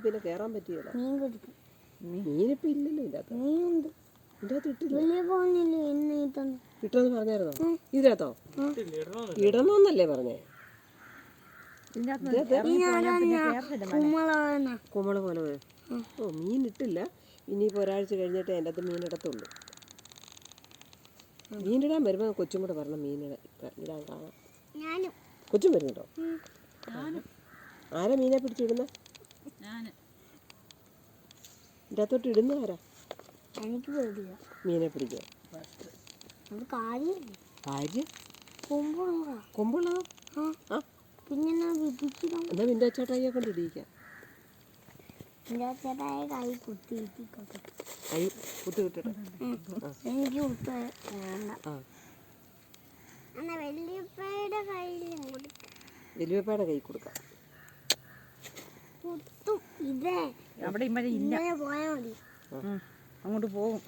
പിന്നെ കേറാൻ പറ്റിയല്ലോ. മീൻ പിടിക്കും. മീനിപ്പോ ഇല്ലല്ലോ ഇതിനകത്ത്. മീനുണ്ട്. ഇതിനകത്ത് ഇട്ടില്ല. ഇട്ടെന്ന് പറഞ്ഞായിരുന്നോ? ഇതിനകത്തോ ഇടണോന്നല്ലേ പറഞ്ഞേ? കുമ്മള പോലെ പോയോ? ഓ, മീൻ ഇട്ടില്ല. ഇനിയിപ്പോൾ ഒരാഴ്ച കഴിഞ്ഞിട്ട് അതിൻ്റെ അകത്ത് മീനിടത്തുള്ളൂ. മീനിടാൻ വരുമ്പോൾ കൊച്ചും കൂടെ വരണം. മീനിടാൻ കാണാം. കൊച്ചും വരുന്നുണ്ടോ? ആരാ മീനെ പിടിച്ചിടുന്നത്? ഇതിൻ്റെ അകത്തോട്ട് ഇടുന്ന ആരാ? മീനെ പിടിക്കുക. കൊമ്പുള്ളതോ? എന്നാ നിന്റെ ചേട്ടായിയെ കൊണ്ട് ഇടിയിക്കാം. കൈ കുത്തി വിട്ടിട്ട് എനിക്ക് വലിയപ്പയുടെ കൈ കൊടുക്കാം. അവിടെ മഴ ഇല്ല, അങ്ങോട്ട് പോകും.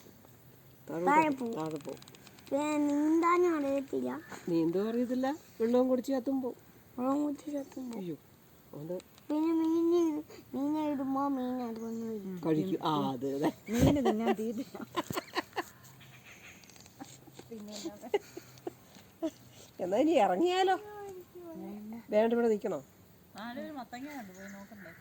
താഴെ പോകും. നീന്താനും അറിയത്തില്ല. നീന്തോ അറിയത്തില്ല. വെള്ളവും കുടിച്ച് ചത്തുമ്പോ. അയ്യോ, പിന്നെ മീനെ ഇടുമ്പോ മീൻ അതുകൊണ്ട് കഴിക്കും. മീന് തിന്നാൻ തീരെ. എന്നാ ഇനി ഇറങ്ങിയാലോ? വേണ്ട, ഇവിടെ നിൽക്കണോ? മത്തങ്ങ പോയി നോക്കണ്ടേ?